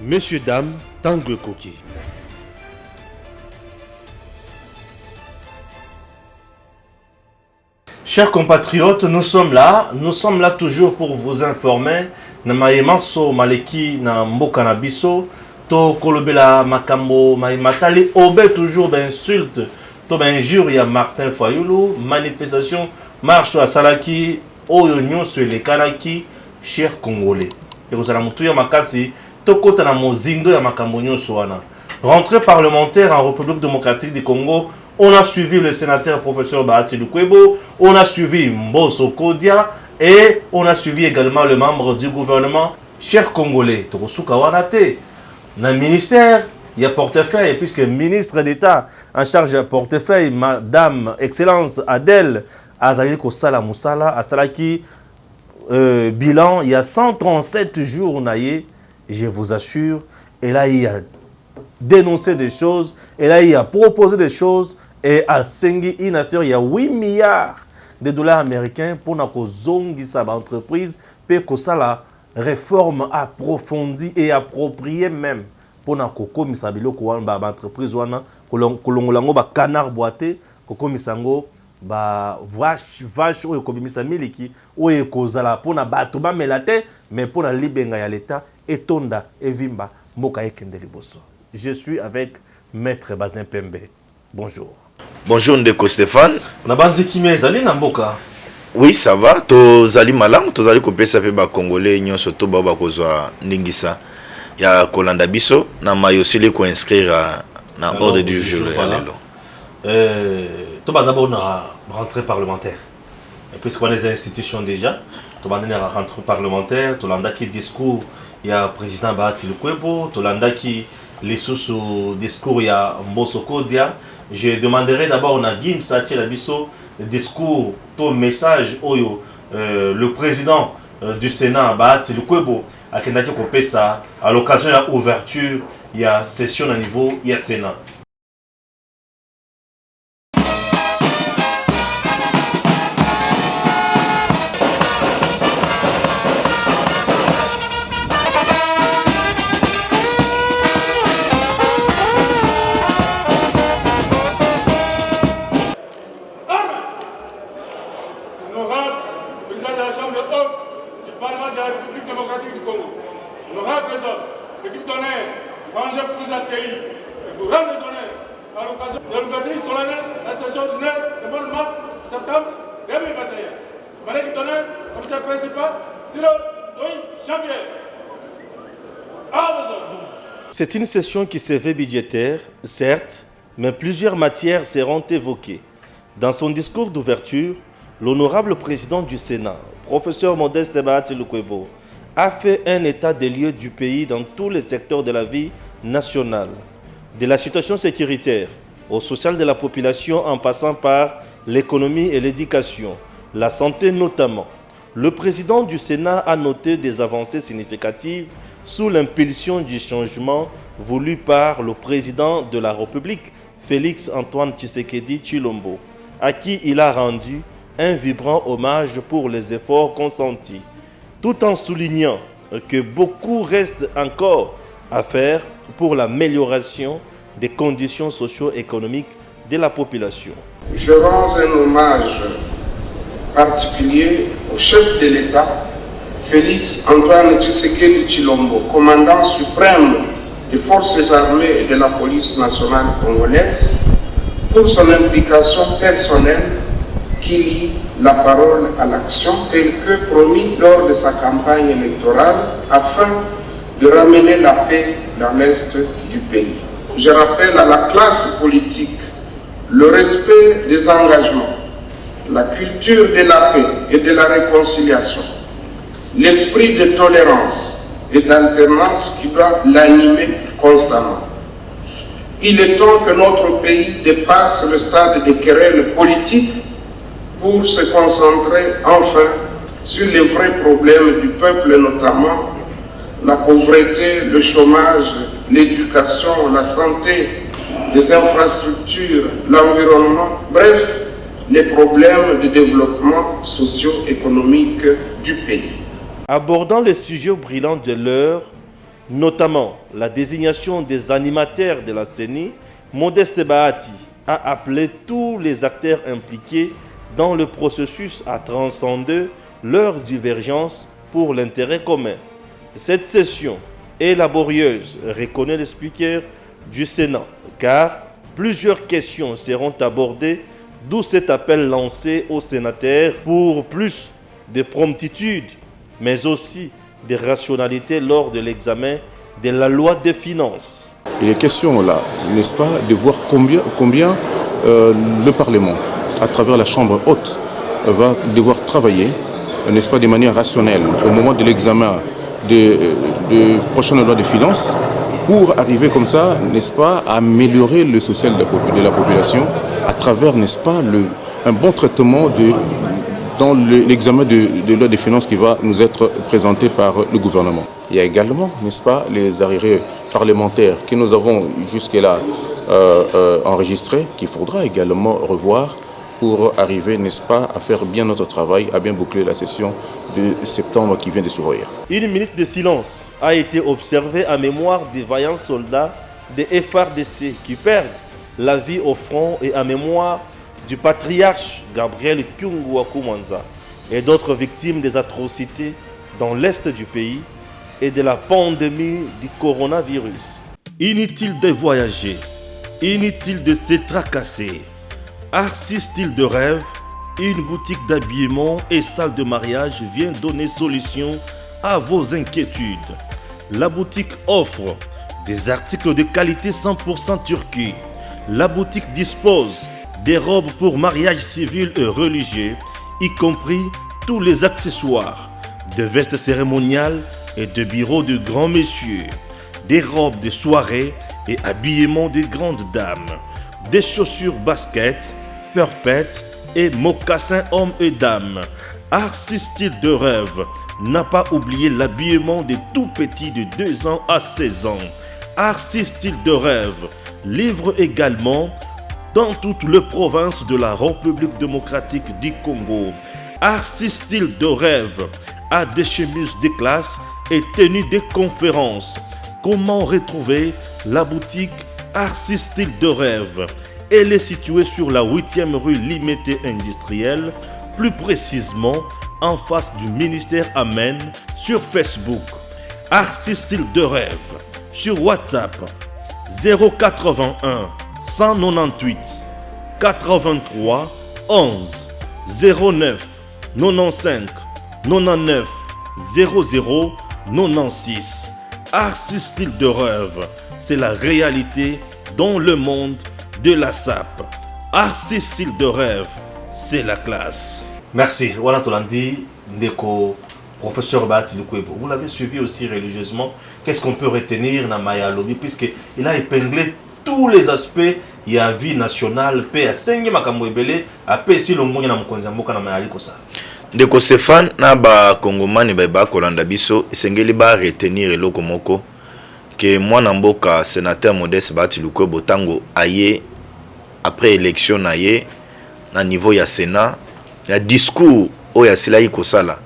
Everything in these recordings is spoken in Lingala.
Messieurs, dames, Tanguy Koki. Chers compatriotes, nous sommes là toujours pour vous informer. Namayemanso maleki na mboka na biso to kolobela makambo matali obe toujours d'insulte to injure ya Martin Fayulu manifestation marche à Salaki oyo nyonso elekanaki chers congolais et vous allez mutuya makasi to kota na mozindo ya makambo nyonso wana. Rentrée parlementaire en République démocratique du Congo. On a suivi le sénateur professeur Bahati Lukwebo, on a suivi Mbosso Kodia et on a suivi également le membre du gouvernement, chers Congolais. Torosuka Wanate, dans le ministère, il y a portefeuille, puisque ministre d'État en charge de portefeuille, Madame Excellence Adèle Azali Kosala Moussala, à Salaki, bilan, il y a 137 jours, je vous assure, et là il y a dénoncé des choses, et là il a proposé des choses. Et à Sengi, une affaire, il y a 8 milliards de dollars américains pour la entreprise, pour que la réforme approfondie et appropriée même pour la entreprise, pour canard boité, pour vache, mais pour la libenga ya l'État, et tonda, et vimba, je suis avec Maître Bazin Pembe. Bonjour. Bonjour Ndeko Stéphane. Oui, ça va. Tozali malam, tozali kopesa pe ba Congolais nyonso to ba kozwa ndingisa ya kolanda biso na mayosili ko inscrire na ordre du jour ya lelo. To ba d'abord na rentrée parlementaire. Et puisqu'on est des institutions déjà, to ba na rentrée parlementaire, to landa ki discours ya président Bahati Lukwebo, to landa ki lisusu discours ya Mbosso Kodia. Je demanderai d'abord à Gim Sachi Labiso discours, ton message oyo le président du Sénat Bahati Lukwebo a Kendaki Kopesa à l'occasion de l'ouverture, il y a session à niveau, il y a Sénat. C'est une session qui se veut budgétaire, certes, mais plusieurs matières seront évoquées. Dans son discours d'ouverture, l'honorable président du Sénat, professeur Modeste Bahati Lukwebo, a fait un état des lieux du pays dans tous les secteurs de la vie nationale, de la situation sécuritaire au social de la population en passant par l'économie et l'éducation, la santé notamment. Le président du Sénat a noté des avancées significatives sous l'impulsion du changement voulu par le président de la République, Félix Antoine Tshisekedi Tshilombo, à qui il a rendu un vibrant hommage pour les efforts consentis, tout en soulignant que beaucoup reste encore à faire pour l'amélioration des conditions socio-économiques de la population. Je rends un hommage particulier au chef de l'État, Félix Antoine Tshisekedi Tshilombo, commandant suprême des forces armées et de la police nationale congolaise, pour son implication personnelle qui lie la parole à l'action telle que promis lors de sa campagne électorale afin de ramener la paix dans l'est du pays. Je rappelle à la classe politique le respect des engagements, la culture de la paix et de la réconciliation, l'esprit de tolérance et d'alternance qui doit l'animer constamment. Il est temps que notre pays dépasse le stade des querelles politiques pour se concentrer enfin sur les vrais problèmes du peuple, notamment la pauvreté, le chômage, l'éducation, la santé, les infrastructures, l'environnement, bref, les problèmes de développement socio-économique du pays. Abordant les sujets brillants de l'heure, notamment la désignation des animateurs de la CENI, Modeste Bahati a appelé tous les acteurs impliqués dans le processus à transcender leurs divergences pour l'intérêt commun. Cette session est laborieuse, reconnaît le speaker du Sénat, car plusieurs questions seront abordées, d'où cet appel lancé aux sénateurs pour plus de promptitude, mais aussi de rationalité lors de l'examen de la loi des finances. Il est question là, n'est-ce pas, de voir combien le Parlement, à travers la Chambre haute, va devoir travailler, n'est-ce pas, de manière rationnelle au moment de l'examen de prochaine loi des finances pour arriver comme ça, n'est-ce pas, à améliorer le social de la population à travers, n'est-ce pas, un bon traitement dans l'examen de loi des finances qui va nous être présenté par le gouvernement. Il y a également, n'est-ce pas, les arriérés parlementaires que nous avons jusque-là enregistrés, qu'il faudra également revoir pour arriver, n'est-ce pas, à faire bien notre travail, à bien boucler la session de septembre qui vient de s'ouvrir. Une minute de silence a été observée en mémoire des vaillants soldats des FRDC qui perdent la vie au front et en mémoire du patriarche Gabriel Kyungu Akumanza et d'autres victimes des atrocités dans l'est du pays et de la pandémie du coronavirus. Inutile de voyager, inutile de se tracasser. Arcis Style de Rêve, une boutique d'habillement et salle de mariage vient donner solution à vos inquiétudes. La boutique offre des articles de qualité 100% Turquie. La boutique dispose des robes pour mariage civil et religieux, y compris tous les accessoires, de vestes cérémoniales et de bureaux de grands messieurs, des robes de soirée et habillement de grandes dames, des chaussures basket, perpètes et mocassins hommes et dames. Arcis Style de Rêve n'a pas oublié l'habillement des tout petits de 2 ans à 16 ans. Arcis Style de Rêve livre également dans toutes les provinces de la République démocratique du Congo. Arcis Style de Rêve a des chemises de classe et tenues de conférences. Comment retrouver la boutique Arcis Style de Rêve? Elle est située sur la 8e rue Limité Industrielle, plus précisément en face du ministère Amen, sur Facebook. Arcis Style de Rêve, sur WhatsApp 081 198 83 11 09 95 99 00 96. Arcis Style de Rêve, c'est la réalité dans le monde de la SAP. Arcis Style de Rêve, c'est la classe. Merci. Voilà Tolandi, Ndeko, professeur Bahati Lukwebo. Vous l'avez suivi aussi religieusement. Qu'est-ce qu'on peut retenir dans Maya Lobby, puisqu'il a épinglé tous les aspects. Il y a vie nationale, paix à Sengi Makamwebele, à paix si l'on na mkonzamboka na Maya Likosa. Ndeko Stéphane, na ba Kongomani ba Kolanda biso, esengeli ba retenir eloko moko que moi namboka sénateur Modeste Bahati Lukwebo tango aye après élection naye na niveau ya Sénat, le discours oya silai kosala,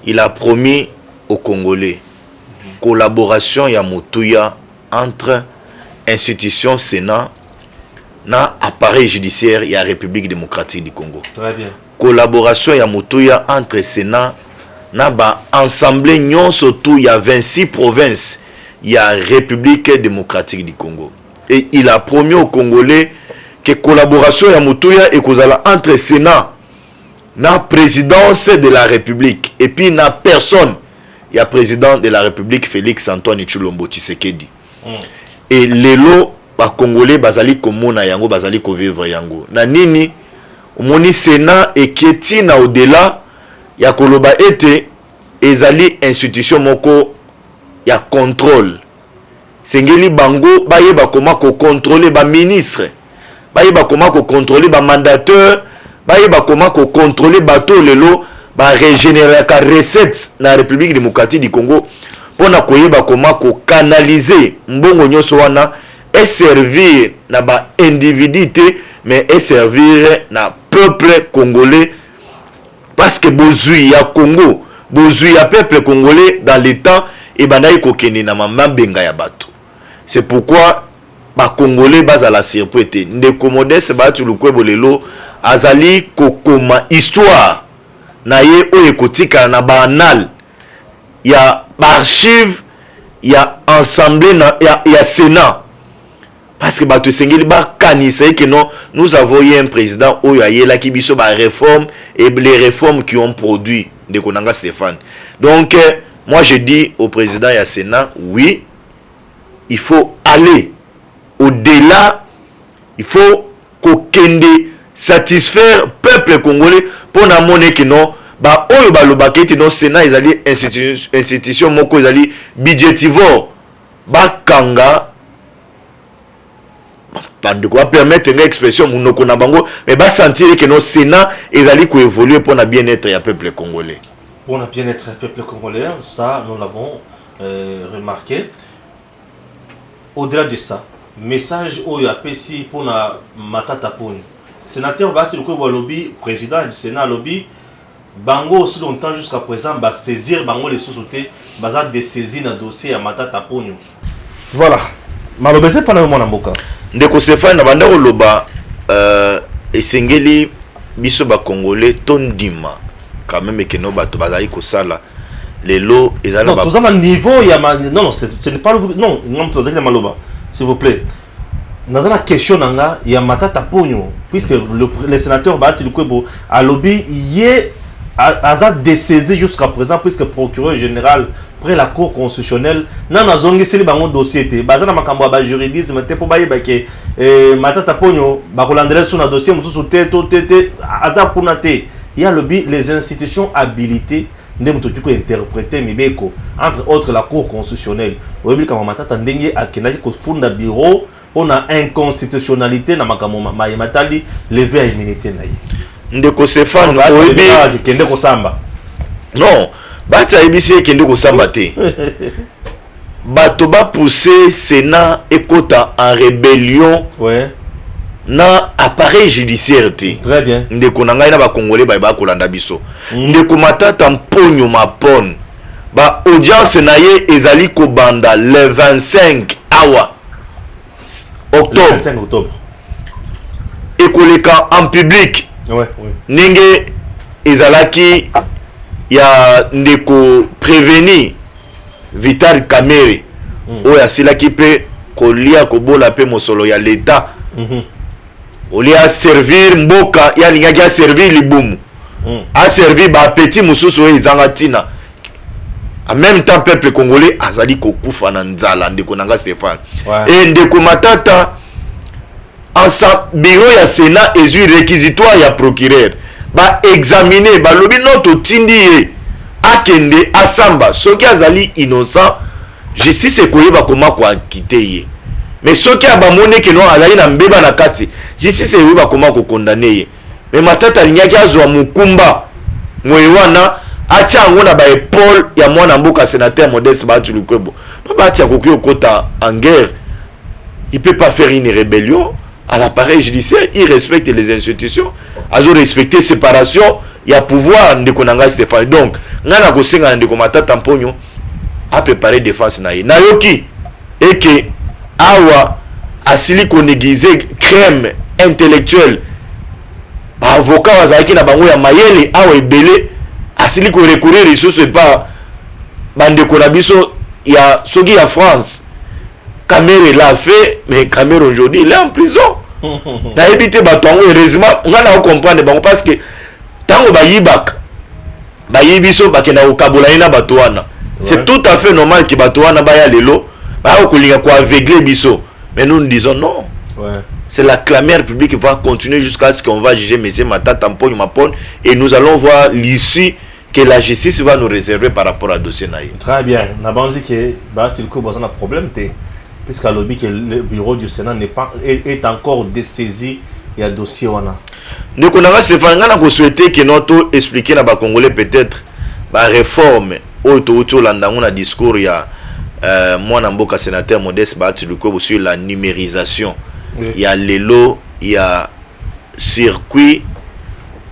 il a promis aux Congolais collaboration ya motuya entre institution Sénat na appareil judiciaire ya République démocratique du Congo. Très bien. Collaboration ya motuya entre Sénat na ba assemblée nyonso tout ya 26 provinces ya République démocratique du Congo. Et il a promis aux Congolais que collaboration ya motuya et kozala entre Sénat na présidence de la République et puis na personne ya président de la République Félix Antoine Tshilombo Tshisekedi. Et lelo ba Congolais bazali komona yango, bazali ko vivre yango. Na nini omoni Sénat eketi na au-delà ya koloba ete ezali institution moko ya contrôle. Sengeli bango bayeba koma ko contrôler ba ministre, bayeba koma ko contrôler ba mandateur, bayeba koma ko contrôler bato lelo ba régénérer ka recette na République démocratique du Congo pona koyeba koma ko canaliser mbongo nyonso wana et servir na ba individuité mais et servir na peuple congolais, parce que bozui ya Congo bozui ya peuple congolais dans le temps et bandai kokende na mambembenga ya bato. C'est pourquoi ba congolais bazala surpris ndeko Modeste Bahati Lukwebo lelo azali kokoma histoire na ye oyo ekotika na banal ya archive ya assemblée ya Sénat. Parce que bato sengeli ba kanisa que non, nous avons eu un président oyo ayela ki biso ba réforme et les réformes qui ont produit de Konanga Stéphane. Donc moi je dis au président ya Sénat, oui, il faut aller au-delà, il faut kokende satisfaire peuple congolais pour na monnaie que non ba oyo ba lobaketi non Sénat ezali institution moko ezali budgétivore ba kanga bande quoi permettre une expression monoko na bango mais ba sentir que non Sénat ezali ko évoluer pour na bien-être ya peuple congolais. Pour le bien-être du peuple congolais, ça nous l'avons remarqué. Au-delà de ça, message au APC pour la Matata Pony. Sénateur Bahati Lukwebo lobby, président du Sénat lobby, Bango aussi longtemps jusqu'à présent, va saisir Bango les sous-sautés, bazar de saisir un dossier à Matata Pony. Voilà. Malobé c'est pas le moment en boka. Ndeko Stéphane banda loba esengeli biso ba congolais tondima quand même que no bato bazali ko sala lelo ezala ba. Non, tout ça niveau il y a non ce n'est pas non tout ça il maloba s'il vous plaît. Dans la question nanga il y a Matata Pogno puisque le sénateur Bahati Lukwebo a lobby hier a désaisi jusqu'à présent puisque procureur général près la cour constitutionnelle n'a zongi seli bango dossier te bazana makambo ba juridisme te po baye bake Matata Pogno ba kolandela sur na dossier mususu te aza kuna te. Il y a les institutions habilitées de interpréter Mibeko, entre autres la Cour constitutionnelle. Au début, quand Matata Ndenge a kenaki ko funda bureau, on a inconstitutionnalité na makamo mayimatali levé à immunité na ye. Ndeko Stéphane oyebi kende ko samba. Non, bata ebisi kende ko samba te. Bato ba pousser Sénat ekota en rébellion. Ouais. Na appareil judiciaire te. Très bien. Ndeko na ngai na ba congolais ba kolanda biso. Ndeko Matata Mponyo Mapone. Ba audience na ye ezali ko banda le 25 octobre. Le 25 octobre. Ekoleka en public. Ouais. Ndenge ezalaki ya ndeko prévenir Vital Kamerhe. Oyo asilaki pe kolia kobola pe mosolo ya l'État. Oli a servir mboka ya lingaki a servir libumu a servir ba petit mususu ezanga tina en même temps peuple congolais azali kokufa na nzala ndeko nanga Stéphane et ndeko Matata ensemble bureau ya Sénat ezu réquisitoire ya procureur ba examiner ba lobi noto tindi ye akende asamba soki azali innocent justice ekoyeba koma kwa quitter ye. Mais ceux qui ont abandonné que non azali na mbeba na kati justice ewiba comment ko condamner mais Matata linyaki azwa mukumba moyewana acha ngona ba épaule ya mwana mboka sénateur Modeste Bahati Lukwebo no Bahati akoki okota en guerre, il peut pas faire une rébellion à l'appareil judiciaire, il respecte les institutions, azo respecter séparation ya pouvoir ndeko nanga Stéphane. Donc ngana ko senga ndeko Matata Mponyo a préparé défense na ye na yoki et que awa asili ko négliger crème intellectuelle avocat wazaki na bango ya mayele awa ebele asili ko recourir ressources pas bandeko na biso ya soki ya France. Kamerhe l'a fait mais Kamerhe aujourd'hui il est en prison. Na ebité bato heureusement on va comprendre bango parce que tango bayibaka bayibiso bakena okabola ina bato wana. C'est tout à fait normal que bato wana baya lelo mais nous disons non. C'est la clameur publique qui va continuer jusqu'à ce qu'on va juger M. Matata Mponyo Mapone et nous allons voir l'issue que la justice va nous réserver par rapport à dossier naïe. Très bien. Nous avons dit que Bahati Lukwebo a un problème puisqu'à lobby que le bureau du Sénat est encore dessaisi il y a dossier wana. Nous avons souhaité que notre expliquer na ba Congolais peut-être la réforme autour de discours il y a moi mboka sénateur Modeste Bahati Lukwebo sur la numérisation. Il y a l'élo, il y a circuit,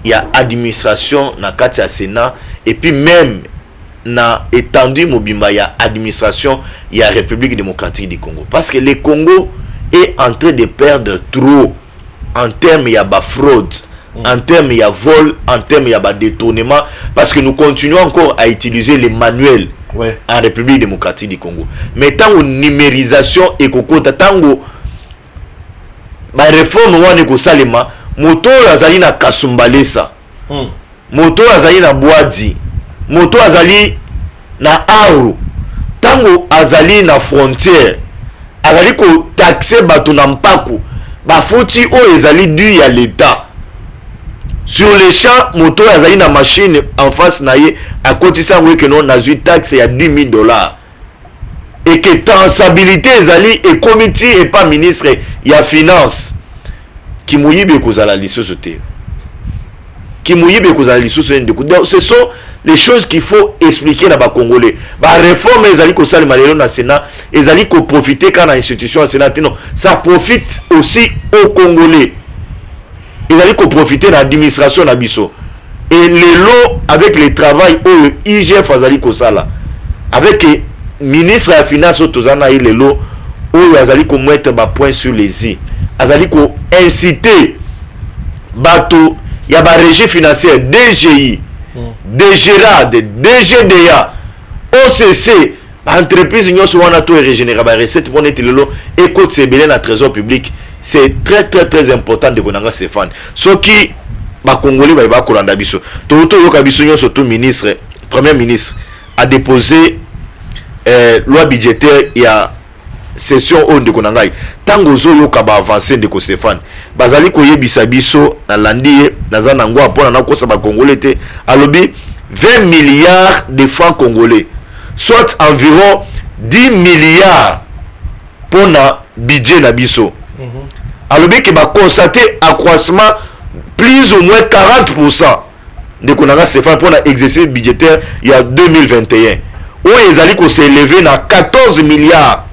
il y a administration dans le Sénat et puis même na étendu mobimba ya administration ya République démocratique du Congo, parce que le Congo est en train de perdre trop en termes ya ba fraude, en termes ya vol, en termes ya ba détournement, parce que nous continuons encore à utiliser les manuels en République démocratique du Congo. Mais tant que numérisation et kokota tango ba réforme wana ko salema moto azali na Kasumbalesa, moto azali na Boadi, moto azali na Aru, tango azali na frontière azali ko taxer bato na mpako bafuti o ezali dû ya l'état. Sur les champs moto azali na machine en face na ye à côté ça oui que non na zui taxe ya $10,000 et que traçabilité ezali et comité et pas ministre ya finance qui moyibe kozala lisusu te, qui moyibe kozala lisusu ndeko. Donc ce sont les choses qu'il faut expliquer na ba congolais. Ba réforme ezali ko sali malelo na Sénat, ezali ko profiter quand na institution à Sénat, non, ça profite aussi aux Congolais. Ezali ko profiter na administration na biso. Et les lots avec le travail au IGF azali ko sala avec ministre de la finance tozana et les lots où azali ko mettre ba point sur les i, azali ko inciter bato ya ba régie financière DGI, DGRAD, DGDA, OCC, entreprise nyonso wana to régénérer ba recette pour net lelo et côte sebele na trésor public. C'est très très très important de konanga Stéphane. Ce qui ba congolais ba kolanda biso. To yoka biso nyonso to ministre, premier ministre a déposé loi budgétaire ya session on de konangai. Tango zo yoka ba avancer de ko Stéphane. Bazali ko yebisa biso na landi naza na ngwa pona na kosa ba congolais te alobi 20 milliards de francs congolais, soit environ 10 milliards pour na budget na biso. Alobi que va constater accroissement plus ou moins 40% de konanga Stéphane pour l'exercice budgétaire il y a 2021 où ils allaient qu'on s'est élevé à 14 milliards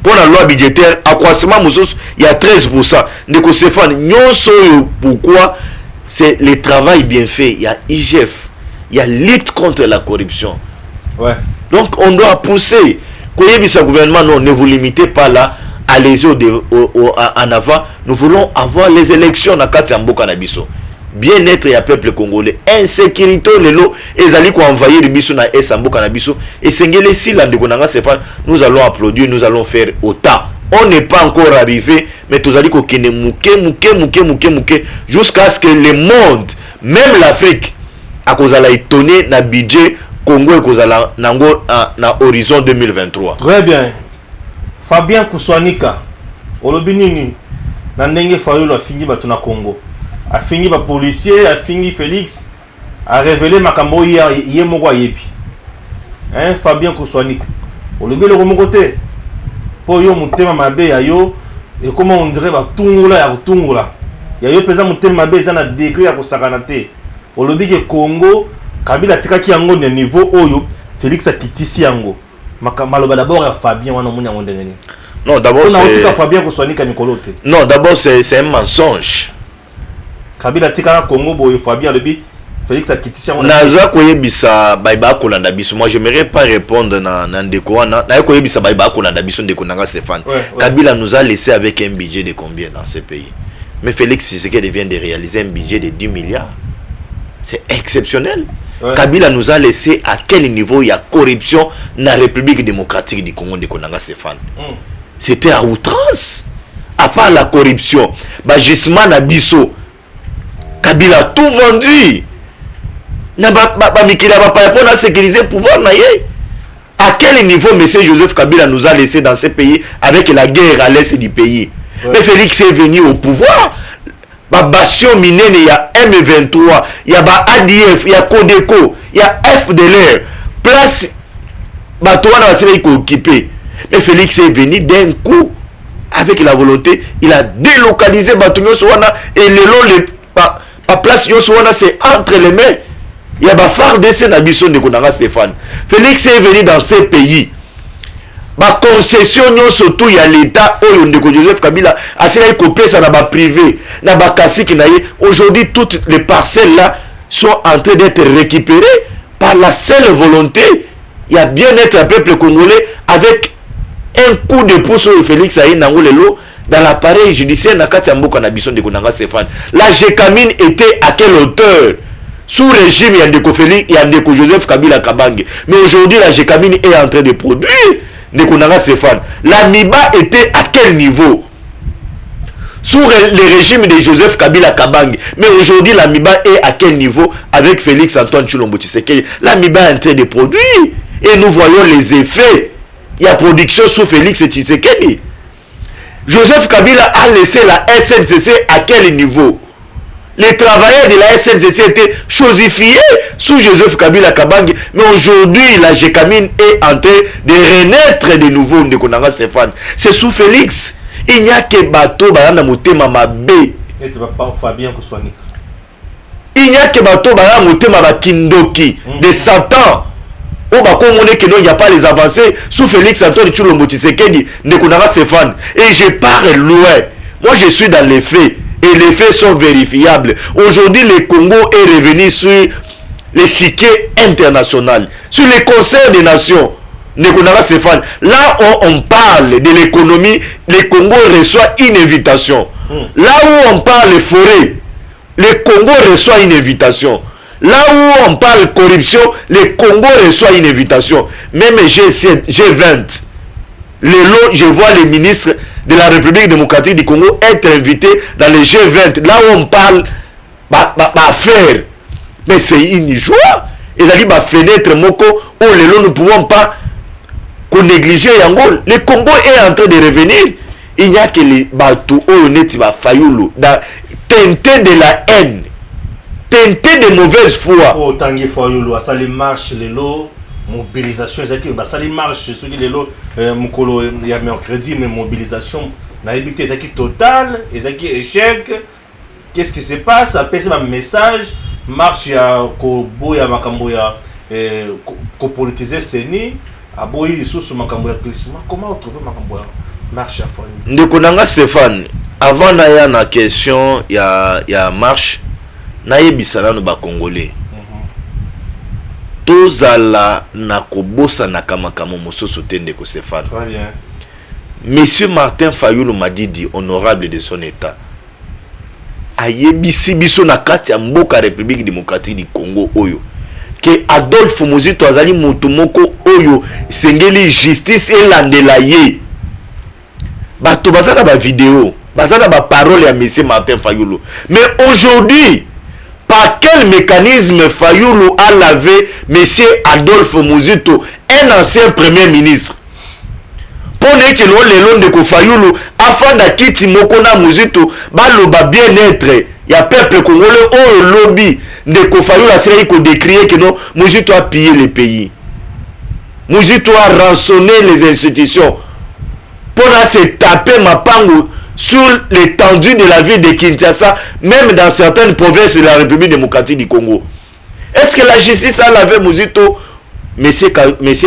pour la loi budgétaire, accroissement il y a 13%. De Stéphane, pourquoi? C'est le travail bien fait. Il y a IGF, il y a lutte contre la corruption. Donc on doit pousser. Koyebisa gouvernement, non, ne vous limitez pas là. Allez-y en avant. Nous voulons avoir les élections dans Katsiamboka Nabiso. Bien-être et peuple congolais. Insécurité, les lots, et allez envahir le biso na Esamboka Nabiso. Et Sengele, si l'andekonanga Stéphane, nous allons applaudir, nous allons faire autant. On n'est pas encore arrivé, mais tous allez qu'on mouké, jusqu'à ce que le monde, même l'Afrique, à cause de étonné na budget Congo et cause na horizon 2023. Très bien. Fabien Kouswanika, olobinini na ndenge Fayulu afingi bato na Congo, afingi ba policier, afingi Félix, a révélé makambo ye moko ayebi. Hein, Fabien Kouswanika, olobi le moko te po yo mutema mabe ya yo et comment on dirait ba tungula ya tungula ya yo pesa mutema mabe za na décret ya kosakana te. Olobi ke Congo Kabila tikaki yango na niveau oyo Félix akitisi yango. Maloba d'abord à Fabien wana munya ngondengeni. Non, d'abord c'est Fabien Kouswanika mikolote. Non, d'abord c'est un mensonge. Kabila tika Congo boyo Fabien lebi Félix akitisi yango. Naza koyebisa baiba kolanda biso. Moi j'aimerais pas répondre na ndeko wana. Na koyebisa baiba kolanda biso ndeko nanga Stéphane. Kabila nous a laissé avec un budget de combien dans ce pays? Mais Félix Tshisekedi vient de réaliser un budget de 10 milliards. C'est exceptionnel. Kabila nous a laissé à quel niveau il y a corruption dans la République démocratique du Congo de Konanga Stéphane. C'était à outrance. À part la corruption, Gisman Nabiso, Kabila a tout vendu. Mikila va pas pour sécuriser le pouvoir. À quel niveau M. Joseph Kabila nous a laissé dans ce pays avec la guerre à l'est du pays? Mais Félix est venu au pouvoir. Bastion Minene, il y a M23, il y a ADF, il y a Codeco, il y a FDLR. Place, Batouana va occupé. Mais Félix est venu d'un coup, avec la volonté, il a délocalisé Batouana Sowana et la place Yosowana, c'est entre les mains. Il y a Bafar DC Nabisson de Konanga Stéphane. Félix est venu dans ces pays. Ma concession surtout il y a l'état oyo ndeko Joseph Kabila asila copier ça na ba privé na ba kasiki na ye. Aujourd'hui toutes les parcelles là sont en train d'être récupérées par la seule volonté, il y a bien-être un peuple congolais avec un coup de pouce au Félix Aïe Nangolelo dans l'appareil judiciaire Nakati Mboka Nabiso de Konanga Stéphane. La Gécamine était à quelle hauteur? Sous régime Yandeko Félix, Yandeko Joseph Kabila Kabange. Mais aujourd'hui, la Gécamine est en train de produire de Konanga Stéphane. La MIBA était à quel niveau? Sous le régime de Joseph Kabila Kabange. Mais aujourd'hui, la MIBA est à quel niveau avec Félix Antoine Tshilombo Tshisekedi? La MIBA est en train de produire. Et nous voyons les effets. Il y a production sous Félix Tshisekedi. Joseph Kabila a laissé la SNCC à quel niveau? Les travailleurs de la SNCC étaient chosifiés sous Joseph Kabila Kabange. Mais aujourd'hui, la Gécamine est en train de renaître de nouveau. C'est sous Félix. Il n'y a que bateau barana motema mabe. Et tu vas pas Fabien Kouswanik. Il n'y a que bateau barana motema bakindoki de Satan. Au Bakomone que non, il n'y a pas les avancées sous Félix Antoine Tshilombo Tshisekedi de Konanga Stéphane. Et je pars loin. Moi je suis dans les faits. Et les faits sont vérifiables. Aujourd'hui, le Congo est revenu sur l'échiquier international, sur les concerts des nations. Là où on parle de l'économie, le Congo reçoit une invitation. Là où on parle de forêt, le Congo reçoit une invitation. Là où on parle corruption, le Congo reçoit une invitation. Même G7, G20, je vois les ministres de la République démocratique du Congo être invités dans les G20. Là où on parle affaires. Mais c'est une joie. Et ça dit fenêtre moko où les lots ne pouvons pas négliger Yango. Le Congo est en train de revenir. Il n'y a que les bateaux honnêtes va fayoulou teinté de la haine, teinté de mauvaise foi. Oh tangi fayoulou, ça les marche les lots. Mobilisation, ça les marche, ceux qui les lots, il y a mercredi, mais mobilisation, la évité, c'est total, et échec. Qu'est-ce qui se passe? Après, c'est un message, marche, il y a Koboya Makamboya, politiser Seni, Aboyi sous Makamboya glissement. Comment retrouver Makamboya marche à fois? Ndekonanga Stéphane, avant d'aller na question, il y a marche, naye bisana no ba Congolais. Tozala na kobosa na kamakamo mososo tende ko Stéphane. Très bien. Monsieur Martin Fayulu Madidi, honorable de son état, ayebisi biso na kati ya mboka République démocratique du Congo oyo que Adolphe Muzito azali moto moko oyo sengeli justice elandela ye. Bato bazala ba vidéo, bazala ba parole ya monsieur Martin Fayulu. Mais aujourd'hui, par quel mécanisme Fayulu a lavé M. Adolphe Muzito, un ancien premier ministre? Pour ne que l'on de Fayulu, afin d'acquitter Mokona Muzito, baloba bien-être, il y a peuple congolais, oh lobby de Fayulu, c'est qu'il décrire que non, Muzito a pillé le pays. Muzito a rançonné les institutions. Pour se taper ma pango sur l'étendue de la ville de Kinshasa, même dans certaines provinces de la République démocratique du Congo. Est-ce que la justice a lavé Muzito? Monsieur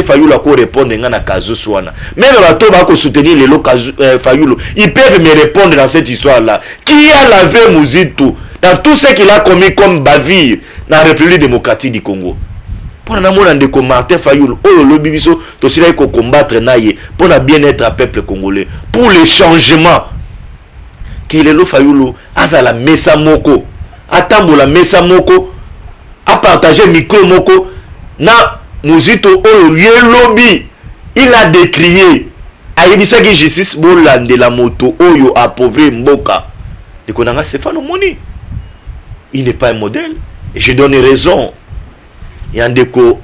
Fayulu a répondre à Kazuswana. Même bato va soutenir les lots Fayulu. Ils peuvent me répondre dans cette histoire-là. Qui a lavé Muzito dans tout ce qu'il a commis comme bavure dans la République démocratique du Congo? Pour que Martin Fayulu, le bibiso, tout cela il faut combattre naïe pour le bien-être du peuple congolais, pour le changement. Qu'il est le Fayulu, à la mesa moko, attendre la mesa moko, à partager micro moko, na Muzito le lobby, il a décrié, a yebisa ki justice bolande la moto oyo appauvri mboka. De konanga Stéphane Omoni, il n'est pas un modèle. Et je donne raison. Yandeko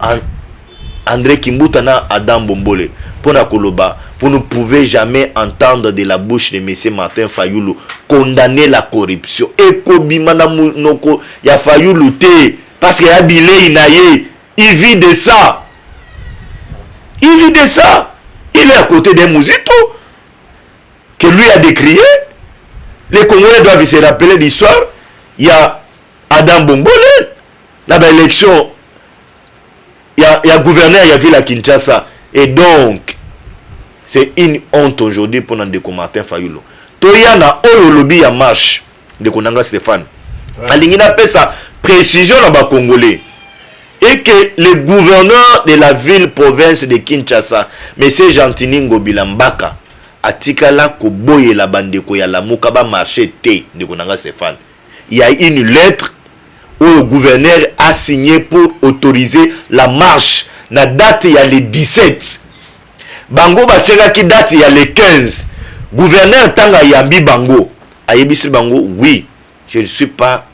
André Kimbuta na Adam Bombole pour la Koloba, vous ne pouvez jamais entendre de la bouche de M. Martin Fayulu condamner la corruption. Et Kobimana Noko ya Fayulu te parce qu'il a bilé inaye, il vit de ça. Il vit de ça. Il est à côté d'un Muzito que lui a décrié. Les Congolais doivent se rappeler l'histoire. Il y a Adam Bombole, la belle élection. Il y a gouverneur, il y a vu la Kinshasa. Et donc, c'est une honte aujourd'hui pour Ndeko Martin Fayulu. Toyana, Oyo lobby ya marche de Konanga Stéphane. Alingina fait sa précision dans les Congolais. et que le gouverneur de la ville-province de Kinshasa, M. Gentini Ngobila Mbaka, atikala koboye la bandeko ya lamuka ba marché T de Konanga Stéphane. Il y a une lettre où le gouverneur a signé pour autoriser la marche. La date il y a le 17. Bango basera qui date il y a le 15. Gouverneur tanga yambi bango. Ayebisi bango, oui, je ne suis pas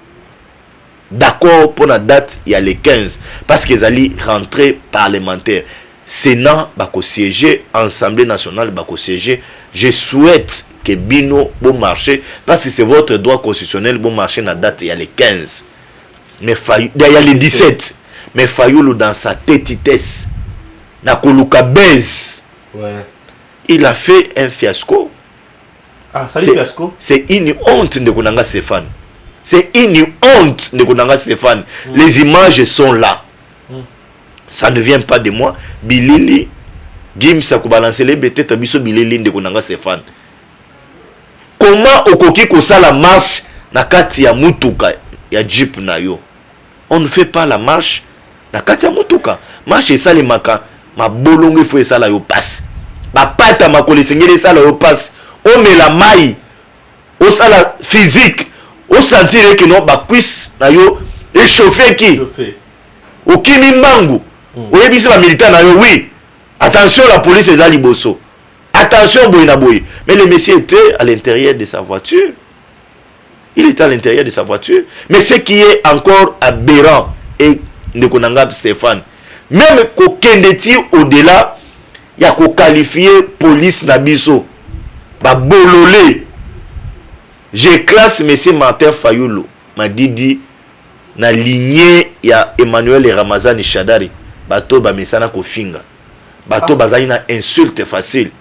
d'accord pour la date il y a le 15 parce qu'ils allaient rentrer parlementaire. Sénat bako siéger, Assemblée nationale bako siéger. Je souhaite que Bino bon marché parce que c'est votre droit constitutionnel bon marché la date il y a le 15. Mais il y a le 17. Mais Fayoulou dans sa tétitesse na koluka baise. Ouais. Il a fait un fiasco. Ah, ça fiasco. C'est une honte de Konanga Stéphane. C'est une honte de Konanga Stéphane. Les images sont là. Ça ne vient pas de moi. Bilili, Gimsa ko balancer les bêtes tabiso Bilili de Konanga Stéphane. Comment okoki ko ça la marche na kati ya mutuka ya jeep na yo? On ne fait pas la marche na kati ya mutuka. Marche et ça les maka ma bolongo faut ça la yo passe. Ba pata makole sengele ça la yo passe. On met la maille au sala physique au sentir que non ba cuisse na yo échauffer qui au kimi mbangu au yebisi ba militaire na yo oui attention la police est à liboso attention boyina boy mais le monsieur était à l'intérieur de sa voiture. Il était à l'intérieur de sa voiture. Mais ce qui est encore aberrant et de Konanga Stéphane même kokendeti au-delà il y a ko qualifier police nabiso ba bololé. Je classe monsieur Martin Fayoulou m'a dit na lignée ya Emmanuel Ramazani Shadari bato ba mesana ko finga bato bazali na insulte facile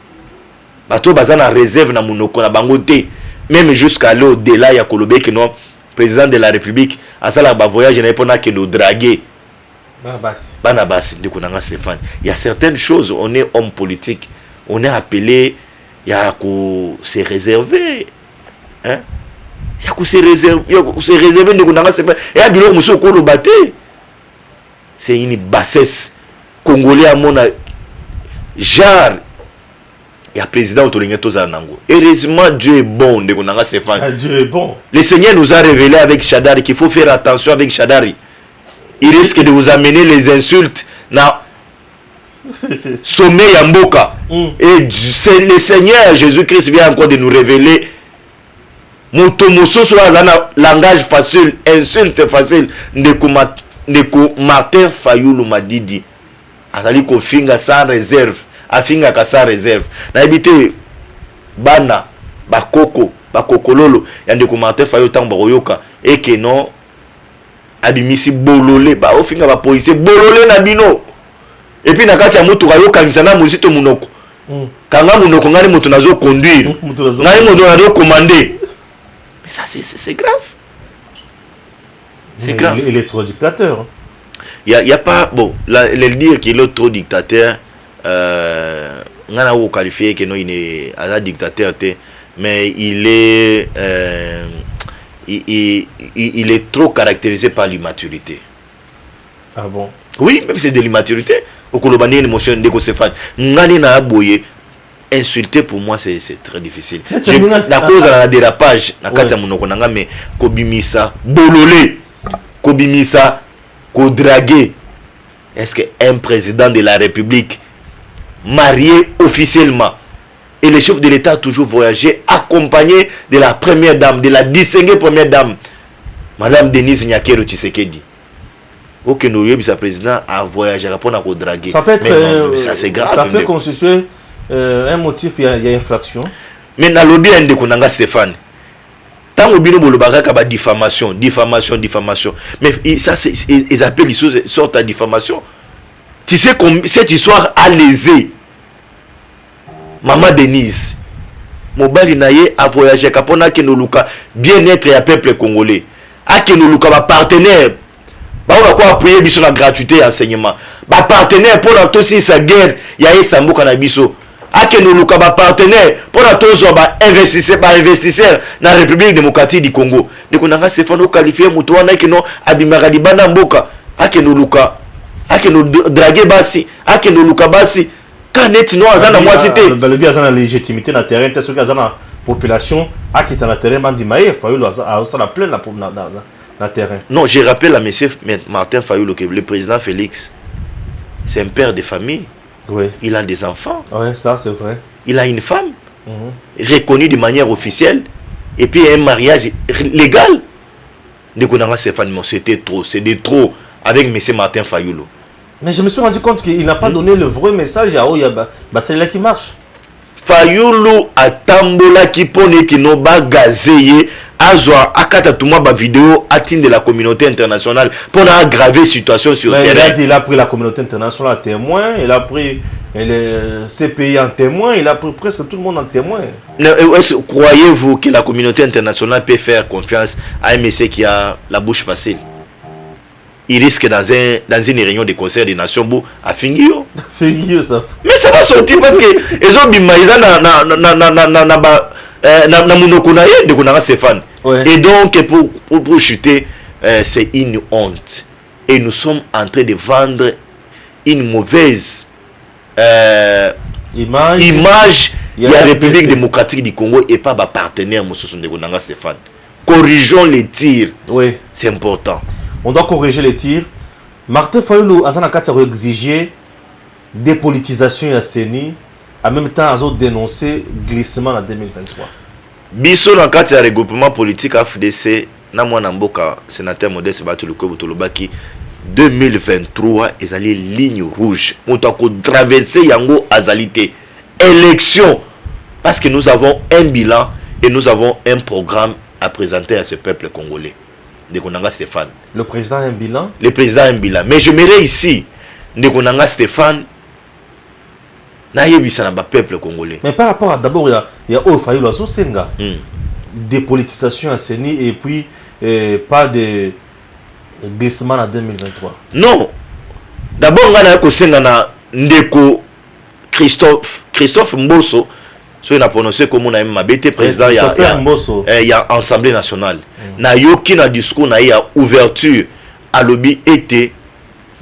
bato bazali na réserve na munoko na bangote même jusqu'à aller au-delà ya kolobe que non président de la République asala ba voyage na epona que nous draguer Banabasi de Konanga Stéphane. Il y a certaines choses, on est homme politique, on est appelé, il y a qu'à se réserver. Hein? Il y a qu'à se réserver de Konanga Stéphane. Et à Bilo Moussou Kolo Baté. C'est une bassesse. Congolais à mon genre. Il y a président Otolingeto Zanango. Heureusement, Dieu est bon de Konanga Stéphane. Ah, Dieu est bon. Le Seigneur nous a révélé avec Shadari qu'il faut faire attention avec Shadari. Il risque de vous amener les insultes na sommet ya mboka. Et le Seigneur Jésus-Christ vient encore de nous révéler Motomoso sur la langage facile, insulte facile de Martin Fayoulou Madidi. Azali ko finga sans réserve, afinga ka sans réserve. Na habité bana bakoko, bakokololo ya de Martin Fayoulou tamba oyoka et que non abimisi bololé ba ofinga ba police bololé na bino et puis na kati ya moto ka yo kangisana muzito munoko kanga munoko ngani moto nazo conduire ngani moto nazo commander mais ça c'est grave c'est grave. Il est trop dictateur. Il y a pas bon le dire qu'il est trop dictateur ngana ou qualifier que non il est un dictateur mais il est il est trop caractérisé par l'immaturité. Ah bon? Oui, même c'est de l'immaturité. Au Kolobani, une émotion de Stéphane. Ngani na aboye. Insulter pour moi c'est très difficile. La cause de la dérapage, na kati monoko nanga mais kobimisa bololé, kobimisa ko draguer. Est-ce que un président de la République marié officiellement et le chef de l'État a toujours voyagé accompagné de la première dame, de la distinguée première dame, Madame Denise Nyakero Tshisekedi. Ok, nous le président a voyagé pour nous draguer. Ça peut être, ça c'est grave. Ça peut constituer un motif, il y a infraction. Mais dans le bien de Konanga Stéphane, tant que bino bolobaka ka diffamation. Mais ça ils appellent les choses sorte de diffamation. Tu sais comme cette histoire a lésé Maman Denise, Mobali Naye a voyagé kapona ke no luka bien-être ya peuple congolais. A ke no luka ba partenaire. Ba on va quoi appuyer biso la gratuité et enseignement. Ba partenaire pour la tosi sa guerre ya esamboka na biso. A ke no luka ba partenaire pour la tozo ba investisseur na République démocratique du Congo. De Konanga Stéphane qualifié muto wana ke no abimaka di bana mboka. A ke no luka ake no draguer basi ake no luka basi kanet no azana moi c'était le gars azana légitimité na terrain te soki azana population akita na terrain bandi maye Fayulu azana plein na terrain. Non, je rappelle à monsieur Martin Fayulu que le président Félix c'est un père de famille. Oui. Il a des enfants. Oui, ça c'est vrai. Il a une femme reconnue de manière officielle et puis un mariage légal. C'était trop, c'est de trop avec M. Martin Fayulu. Mais je me suis rendu compte qu'il n'a pas donné le vrai message à Oyaba. C'est là qui marche. Fayulu a tambola qui pone qui no ba gazeye azwa akata tuma ba vidéo atteint de la communauté internationale pour aggraver la situation sur le terrain. Il a pris la communauté internationale en témoin, il a pris le CPI en témoin, il a pris presque tout le monde en témoin. Croyez-vous que la communauté internationale peut faire confiance à un monsieur qui a la bouche facile? Il risque dans une réunion de concert des Nations Unies à finir. Ça. Mais ça va sortir parce que ils ont bimaïsa na monokuna de konanga Stéphane. Et donc pour chuter, c'est une honte. Et nous sommes en train de vendre une mauvaise image de la République démocratique du Congo et pas ma partenaire de konanga Stéphane. Corrigeons les tirs. Oui. C'est important. On doit corriger les tirs. Martin Fayulu a exigé dépolitisation à CENI. En même temps, ils ont dénoncé glissement en 2023. Biso dans le regroupement politique AFDC, na mwana mboka sénateur Modeste Batuluko Butulubaki 2023 ils allaient ligne rouge. On doit traverser yango azalité élection parce que nous avons un bilan et nous avons un programme à présenter à ce peuple congolais. Ndekonanga Stéphane. Le président a un bilan. Le président a un bilan. Mais je m'irai ici. Ndekonanga Stéphane. Naïebisa na peuple congolais. Mais par rapport à d'abord, il y a Fayulu Senga. Dépolitisation à CENI et puis pas de glissement en 2023. Non. D'abord, on a Senga na Ndeko Christophe Mbosso. So na prononcé comme on a même abété président il y a Assemblée nationale. Na yoki na discours na ya ouverture à lobby était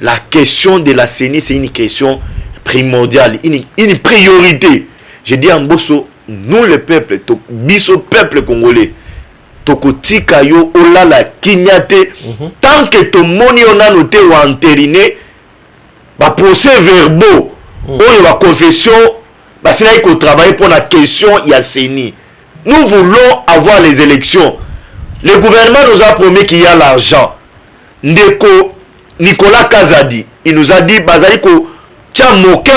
la question de la CENI, c'est une question primordiale, une priorité. Je dis en Bosso, nous le peuple, biso peuple congolais, tokotika yo ola la kinyate tant que to moni on a noté ou entériné ba procès verbaux ou la confession parce qu'il faut travailler pour la question il y a CENI. Nous voulons avoir les élections. Le gouvernement nous a promis qu'il y a l'argent. Ndeko Nicolas Kazadi, il nous a dit Bazaliko tiens moqué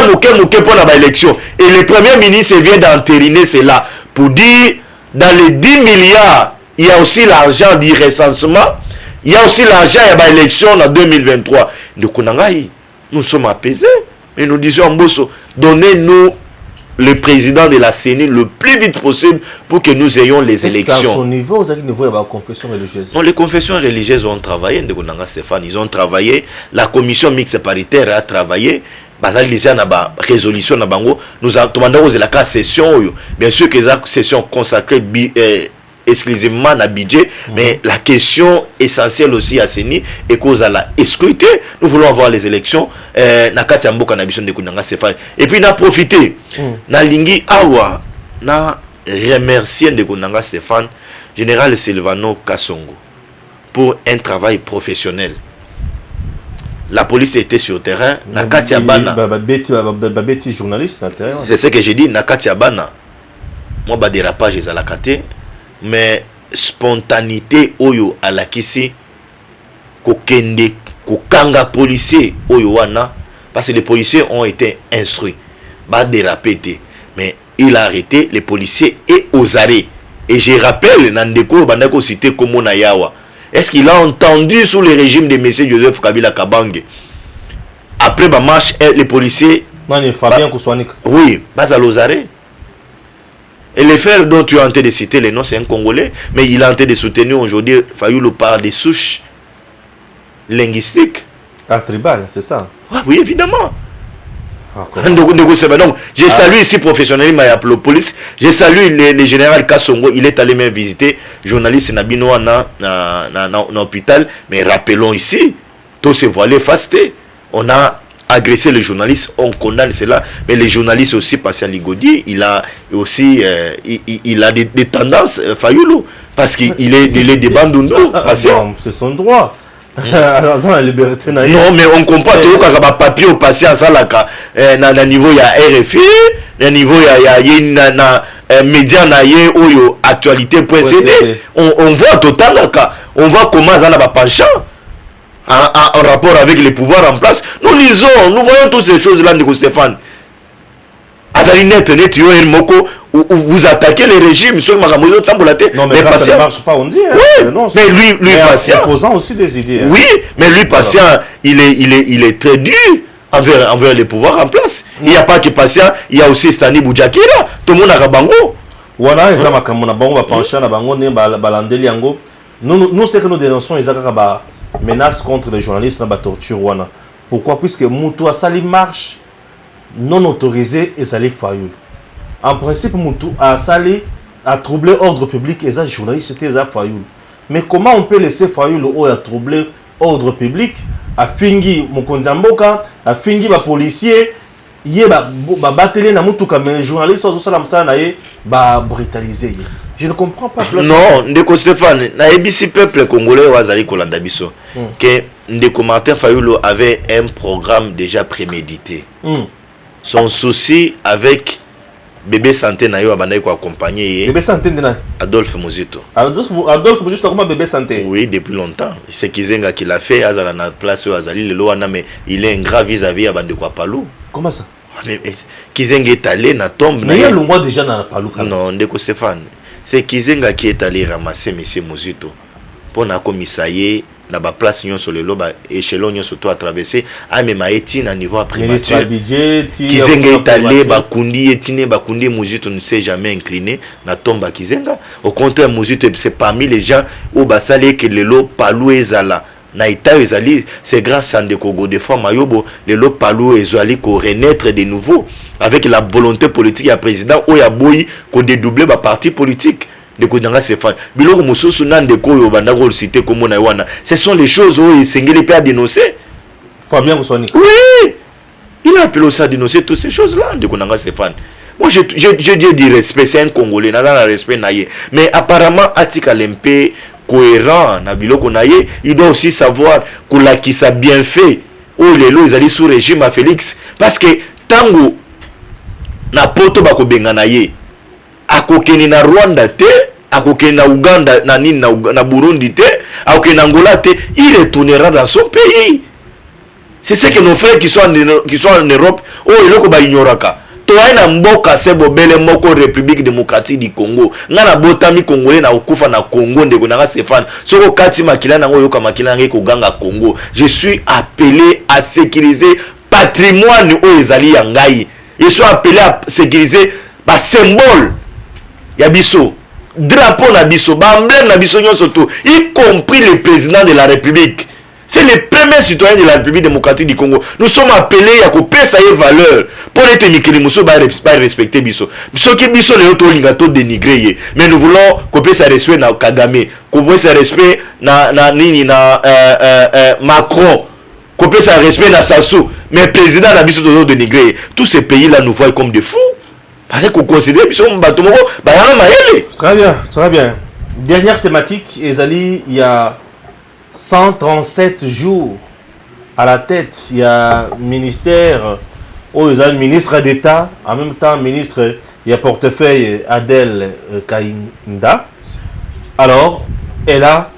pour la élection. Et le premier ministre vient d'entériner cela pour dire dans les 10 milliards, il y a aussi l'argent du recensement, il y a aussi l'argent de l'élection en 2023. Donc nous sommes apaisés. Et nous disons Mbosso, donnez-nous le président de la CENI le plus vite possible pour que nous ayons les élections. À son niveau, vous avez une confession religieuse. Non, les confessions religieuses ont travaillé, Stéphane, ils ont travaillé, la commission mixte paritaire a travaillé, la résolution nous avons demandé la session, bien sûr que la session consacrée exclusivement à budget, mais la question essentielle aussi à CENI est cause à la excluité. Nous voulons avoir les élections. Et puis, on a profité. Na lingi awa na remercier de Konanga Stéphane, général Silvano Kassongo, pour un travail professionnel. La police était sur le terrain. Nakatia Bana. C'est ce que j'ai dit. Nakatia Bana. Moi, ba dérapage à la kate. Mais spontanéité oyo à la kisi kokende kokanga policier oyo wana parce que les policiers ont été instruits ba déraper mais il a arrêté les policiers et aux arrêts et je rappelle Nandeko bandako cité comme na yawa est-ce qu'il a entendu sous le régime de monsieur Joseph Kabila Kabange après ma marche les policiers Fabien Kouswanik oui bas à aux arrêts. Et les frères dont tu es en train de citer les noms, c'est un Congolais, mais il est en train de soutenir aujourd'hui Fayulu par des souches linguistiques. Ah, tribal, c'est ça? Oui, évidemment. Donc, je salue ici professionnellement à la police. Je salue le général Kassongo. Il est allé même visiter journaliste Nabino dans l'hôpital. Mais rappelons ici, tous ces voilés fastés. on a agressé les journalistes, on condamne cela, mais les journalistes aussi, Patient Ligodi, il a aussi il a des tendances, Fayoulou, parce qu'il est des Bandundu, c'est son droit. La liberté, non, mais on comprend tout quand on papier au patient, ça là, na niveau il y a RFI, na niveau il y a média na ou actualité.cd, on voit total là, on voit comment ça n'a pas penchant. En rapport avec les pouvoirs en place, nous lisons, nous voyons toutes ces choses-là, Ndeko Stéphane. Azali net, vous attaquez les régimes sur Maramozo Tamboulate. Non, mais ça ne marche pas, on dit. Hein. Oui, non, mais lui patient. Opposant aussi des idées. Hein. Oui, mais lui patient, il est très dur envers les pouvoirs en place. Il n'y a pas que patient, il y a aussi Stani Boudjakira, tout le monde a Rabango. Voilà, ils ont Makamona Bango, pencher na Bango, Balandeli Yango. Nous, c'est que nous dénonçons les menaces contre les journalistes dans la torture. Pourquoi? Puisque Moutou a sali marche non autorisée et sali fayoul. En principe, Moutou a sali a troublé l'ordre public et les journalistes c'était fayoul. Mais comment on peut laisser fayoul ou a troublé l'ordre public? A fingi Mokonzamboka, a fingi les policiers, yé ba batelier na Moutou comme les journalistes sont brutalisés. Je ne comprends pas. Non, Ndeko Stéphane, na ABC peuple congolais wazali kolanda biso que Ndeko Martin Fayulu avait un programme déjà prémédité. Son souci avec bébé santé na yo abandai ko accompagner bébé santé ndena Adolphe Muzito. Adolphe Muzito comment bébé santé? Oui, depuis longtemps. C'est Kizenga qui l'a fait azala na place azali le loana mais il est un grave vis-à-vis abandé ko Palou. Comment ça? Mais Kizenga est allé na tombe mais il y a le mois déjà na Palou. Non, Ndeko Stéphane. C'est Kizenga qui est allé ramasser M. Muzito pour na commissaire na ba place nyon sur le loba échelon nyon surtout à traverser a même etine à niveau primature. Kizenga est allé bakundi etine bakundi Muzito ne s'est jamais incliné na tomba Kizenga. Au contraire Muzito c'est parmi les gens où basale que le lo Palou ezala na ita ezali c'est grâce à Ndeko Godefroid Mayobo le lo Palou ezali ko renaître de nouveau avec la volonté politique du président Oyaboyi ko dédoubler ba parti politique de Kodanga Stéphane biloko mususu na Ndeko yo bandako cité comme na wana ce sont les choses où il s'engele pas à dénoncer Fabien Gosoni. Oui, il a appelé aussi à dénoncer toutes ces choses là de Kodanga Stéphane. Moi je dis du respect, c'est un Congolais na la respect naie mais apparemment Atika Lempe cohérent na biloko naie il doit aussi savoir que la qui ça bien fait ou les lois ils allaient sous régime à Félix parce que tango na poto bako benga naie akokeni na Rwanda te akokeni na Uganda na nini na Burundi te akokeni na Angola te il retournera dans son pays. C'est ce que nos frères qui sont en Europe oh iloko ba ignoraka toi na mboka sebo bele moko République démocratique du Congo ngana botami congolais na okufa na Congo ndeko na Stéphane soko kati makila na yoka makila ngi ko ganga Congo. Je suis appelé à sécuriser patrimoine o ezali ya ngai. Je suis appelé à sécuriser ba symbole ya biso drapeau na biso ba emblème na biso nyonso to y compris le président de la République. C'est le premier citoyen de la République démocratique du Congo. Nous sommes appelés à couper sa valeur pour être Mikili Mousso ba respecter biso. Biso qui biso le auto lingato dénigrer. Mais nous voulons couper sa respect na Kagame, couper sa respect na Macron, couper sa respect na Sassou. Mais président na biso to dénigrer. Tous ces pays là nous voient comme des fous. Parce qu'on considère biso bato moko ba yana mayele. Très bien, très bien. Dernière thématique, Ezali, il y a 137 jours à la tête, il y a ministère, ministre d'État, en même temps ministre, il y a portefeuille Adel Kainda. Alors, elle a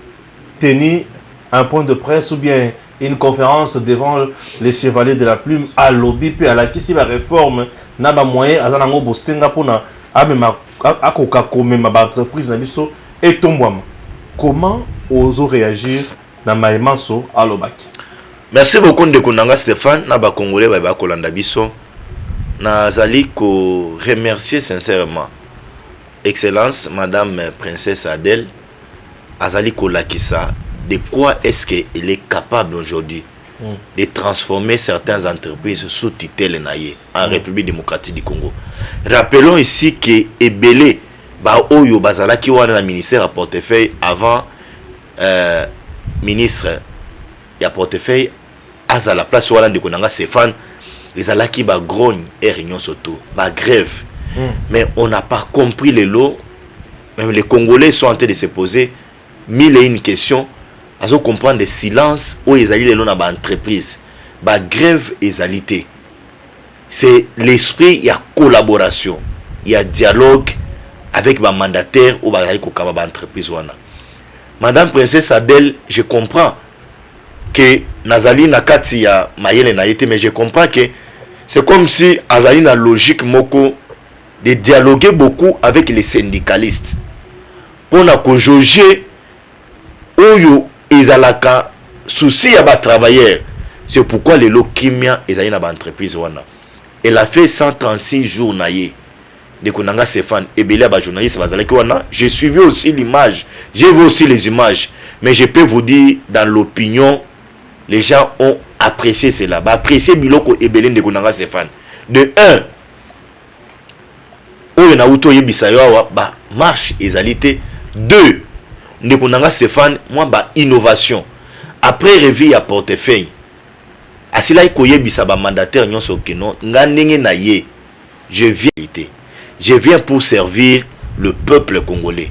tenu un point de presse ou bien une conférence devant les chevaliers de la plume à lobby puis à la qui si la réforme n'a pas moyen à zanango bosenga pona a même à koka comme ma entreprise na biso et tombouam. Comment osons réagir na Maïmanso à l'Obaki? Merci beaucoup de Kondanga Stéphane, na ba Congolais ba kolanda biso. Na zali ko remercier sincèrement Excellence Madame Princesse Adèle azali ko lakisa de quoi est-ce qu'elle est capable aujourd'hui de transformer certaines entreprises sous tutelle naïe en République démocratique du Congo. Rappelons ici que Ebele ba oyo bazala ki wana na ministère à portefeuille avant ministre, il y a portefeuille à la place où de konanga Stéphane les alaki ba grogne et réunion surtout ba grève. Mais on n'a pas compris les lots. Même les Congolais sont en train de se poser mille et une questions. Ils ont comprendre des silences où ils allaient les lots dans l'entreprise. Ba grève et alité. C'est l'esprit, il y a collaboration, il y a dialogue avec ma mandataire ou ma entreprise. Madame Princesse Adèle, je comprends que Nazali Nakati ya Mayele na été, mais je comprends que c'est comme si Azali na logique moko de dialoguer beaucoup avec les syndicalistes pour na ko jauger oyo ezalaka souci ya ba travailleurs. C'est pourquoi les lots kimia ezali na ba entreprise wana. Elle a fait 136 jours naïe de Konanga Stéphane et Bélia ba journaliste bazalaki wana. J'ai suivi aussi l'image, j'ai vu aussi les images, mais je peux vous dire dans l'opinion les gens ont apprécié cela. Bah apprécié biloko et Bélin de Konanga Stéphane. De 1 oyo na uto yebisa yo ba marche ezalité. 2 de Konanga Stéphane moi ba innovation. Après réveil à portefeuille. Asila ikoyebisa ba mandataire nyonso keno ngandenge na ye. Je viens pour servir le peuple congolais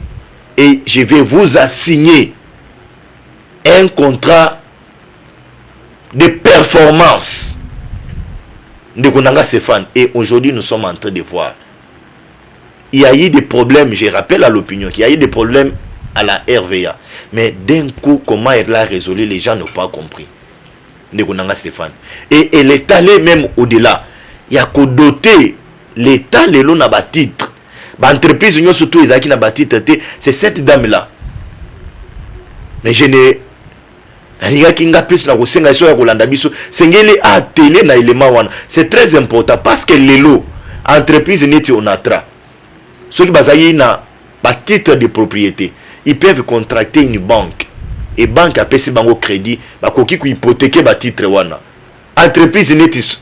et je vais vous assigner un contrat de performance de Konanga Stéphane. Et aujourd'hui nous sommes en train de voir il y a eu des problèmes, je rappelle à l'opinion qu'il y a eu des problèmes à la RVA, mais d'un coup comment elle l'a résolu, les gens n'ont pas compris de Konanga Stéphane. Et elle est allée même au-delà. Il y a qu'au doter l'État, les lots n'a pas titre. L'entreprise, surtout les acquis n'a pas titre, c'est cette dame-là. Mais je n'ai rien qui n'a plus na kosenga so ya kolanda biso. Sengeli a télé na élément wana. C'est très important parce que les lots, entreprise neti onatra. Ceux qui basayi na ba titre de propriété, ils peuvent contracter une banque. Et banque a payé bango crédit, ba koki ko hypothéquer ba titre wana. Entreprise neti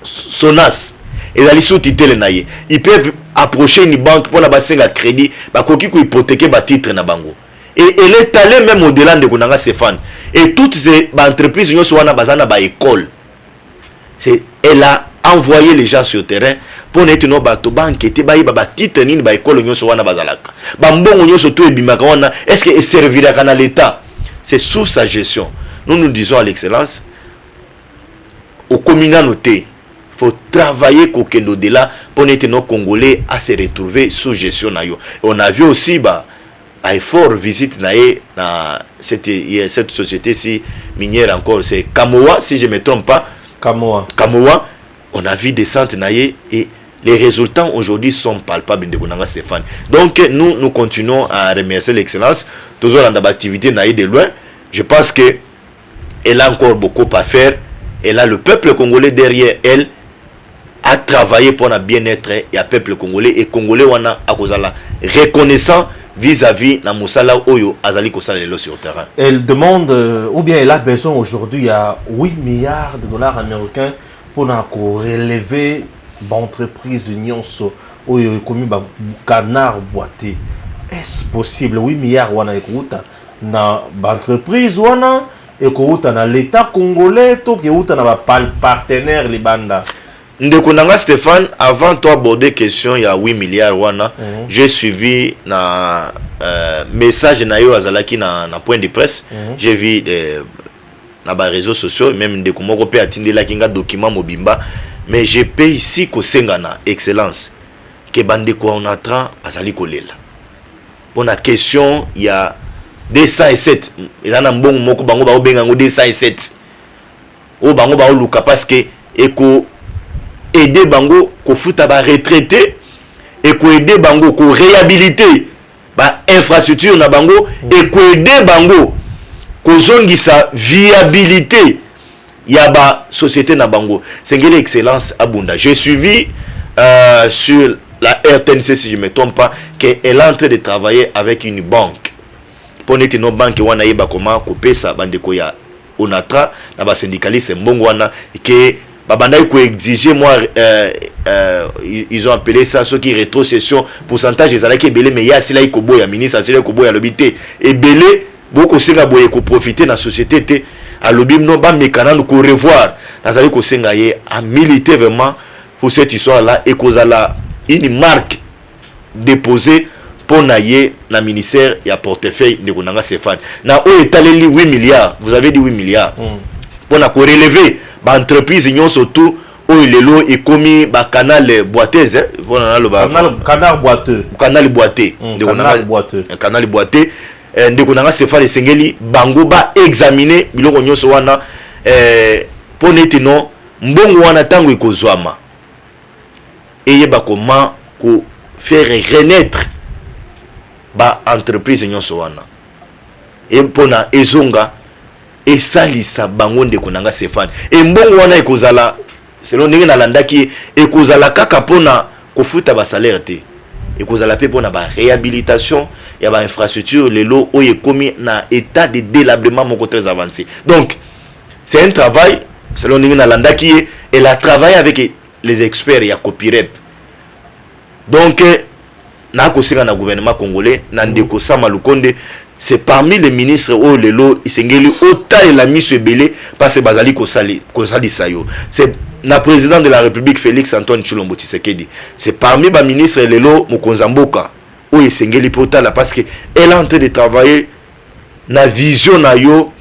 Sonas et la liste titre naie. Ils peuvent approcher une banque pour la bassin à crédit, ba koki ko hypothéquer ba titre na bango. Et elle est allée même au-delà de Konanga Stéphane. Et toutes ces entreprises nyonso wana bazana ba école. Elle a envoyé les gens sur le terrain pour n'être no bato banque était ba ba titre nini ba école nyonso wana bazalaka. Ba mbongo nyonso to ebimaka wana est-ce que servira kana l'état? C'est sous sa gestion. Nous disons à l'excellence au communauté, il faut travailler kokendo de là pour n'être nos Congolais à se retrouver sous gestion na yo. On a vu aussi effort visite naé na cette société si minière encore, c'est Kamoa si je ne me trompe pas. Kamoa, on a vu descente naé et les résultats aujourd'hui sont palpables de Konanga Stéphane. Donc nous continuons à remercier l'excellence toujours dans l'activité naé de loin. Je pense que elle a encore beaucoup à faire. Elle a le peuple congolais derrière elle à travailler pour le bien-être et le peuple congolais et congolais wana akozala reconnaissant vis-à-vis na musala oyo azali kosala lelo sur terrain. Elle demande ou bien elle a besoin aujourd'hui à 8 milliards de dollars américains pour relever l'entreprise nyonso oyo komi ba canard boité. Est-ce possible 8 milliards wana ekuta na entreprise wana ekuta na l'état congolais to keuta na ba partenaire libanda? Ndekonanga Stéphane, avant toi aborder question il y a 8 milliards wana, j'ai suivi na message na yo azalaki na point de presse, j'ai vu na ba réseaux sociaux même ndekomoko pe atindela kinga document mobimba, mais je peux ici ko sengana excellence que bandeko on attend azali kolela. Pour la question il y a 207 il y a na mbongo moko bango ba obenga ngo 207 o bango ba luka parce que eko aider bango ko futa ba retraité et ko aider bango ko réhabiliter ba infrastructure na bango et ko aider bango ko zongisa viabilité ya ba société na bango. C'est une excellence abunda. J'ai suivi sur la RTNC si je ne me trompe pas qu'elle est en train de travailler avec une banque pour n'être une banque wana yeba comment couper ça bandeko ya onatra na ba syndicaliste mbongo wana que babanda ko exiger moi ils ont appelé ça ceux qui rétrocession pourcentage des alaki belé mais ya sila iko boya ministre sila iko boya lobité et belé beaucoup singa boye ko profiter na société té alobi no ba mekana nous ko revoir nazali ko senga ye a militer vraiment pour cette histoire là et kozala une marque déposée pour naie na ministère ya portefeuille de konanga Stéphane na o etaleli 8 milliards vous avez dit 8 milliards pour na ko relever ba entreprise nyon surtout o lelo e komi ba canal boiteuse pour na lo ba canal boiteux de konanga canal boiteux de konanga Stéphane Sengeli bango ba examiner biloko nyonso wana pour netino mbongo wana tango ekozwama et ba comment ko faire renaître ba entreprise nyonso wana et pona ezonga et salisa bango ndeko nanga Stéphane et mbongo wana ekozala selon ndenge nalandaki ekozala kaka pona kofuta ba salaire te ekozala pe pona ba réhabilitation ya ba infrastructure lelo oye komi na état de délabrement moko très avancé. Donc c'est un travail selon ndenge nalandaki et la travaillé avec les experts ya Copirep. Donc na kosinga na gouvernement congolais na ndeko Sama Lukonde c'est parmi les ministres au lelo isengeli autant la mise ebele parce que bazali kosali sayo c'est na président de la République Félix Antoine Tshilombo Tshisekedi c'est parmi ba ministres lelo Mokonza Mboka o isengeli potala parce que elle est en train de travailler na vision na yo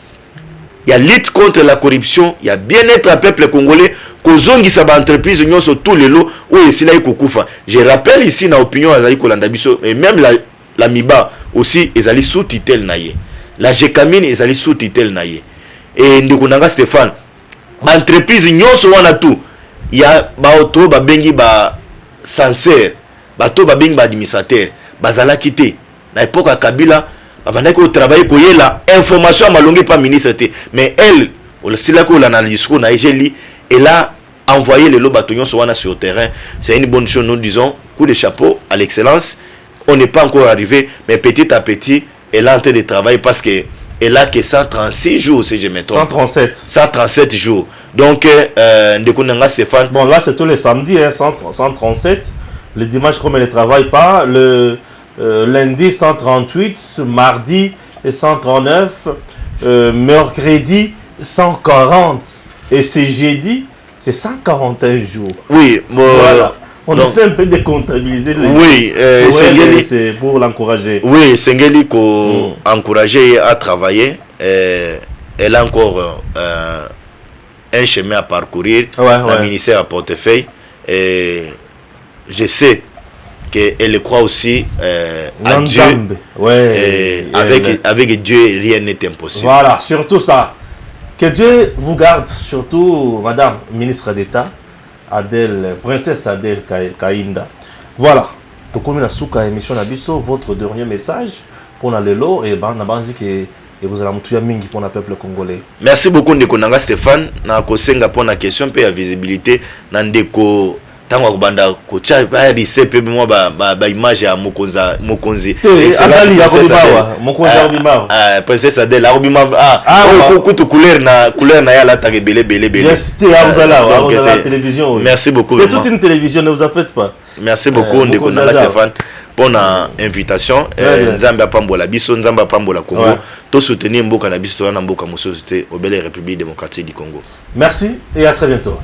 ya lutte contre la corruption ya bien-être à peuple congolais kozongisa ba entreprise nyonso tout lelo o esila ikokufa. Je rappelle ici na opinion azali kolanda biso et même la Miba aussi ezali sous tutelle naye la Jekamine ezali sous tutelle naye et ndeko nanga Stéphane ba entreprise nyonso wana tout ya ba auto ba bengi ba censeur ba to ba bengi ba administrateur bazala kité na époque Kabila babandaki au travail koyela information malongi pas ministre té mais elle sila ko la discours na ejeli elle a envoyé les lobatonyon sur le terrain. C'est une bonne chose, nous disons coup de chapeau à l'excellence. On n'est pas encore arrivé, mais petit à petit, elle est en train de travailler parce qu'elle a que 136 jours, si je me trompe. 137 jours. Donc, Stéphane. Bon, là, c'est tous les samedis, hein, 137. Le dimanche, comme elle ne travaille pas, le lundi, 138, mardi, 139, mercredi, 140. Et c'est jeudi, c'est 141 jours. Oui, voilà. On essaie un peu de comptabiliser les oui, c'est pour l'encourager. Oui, Sengeli ko encourager à travailler. Elle a encore un chemin à parcourir. Le ministère à portefeuille. Et je sais qu'elle croit aussi à Dieu. Avec Dieu, rien n'est impossible. Voilà, surtout ça. Que Dieu vous garde, surtout Madame Ministre d'État, Princesse Adèle Kainda. Voilà. Donc, comme la souka émission Nabiso, votre dernier message pour la Lelo et Banzi que vous allez montrer mingi pour le peuple congolais. Merci beaucoup Ndekonanga Stéphane. Na kosenga pour la question pe ya visibilité na ndeko tango kubanda kocha ba risepe moi ba image ya mokonzi Adali ya Kobimawa mokonzi ya Kobimawa Princesse Adèle ya Kobimawa kutu couleur na ya la tage belé c'était à la télévision. Merci beaucoup. C'est toute une télévision, ne vous en faites pas. Merci beaucoup Ndekonanga Stéphane pour la invitation. Nzambe apambola biso nzambe apambola Congo to soutenir mboka na biso na mboka mosusu te au Belle République démocratique du Congo. Merci et à très bientôt.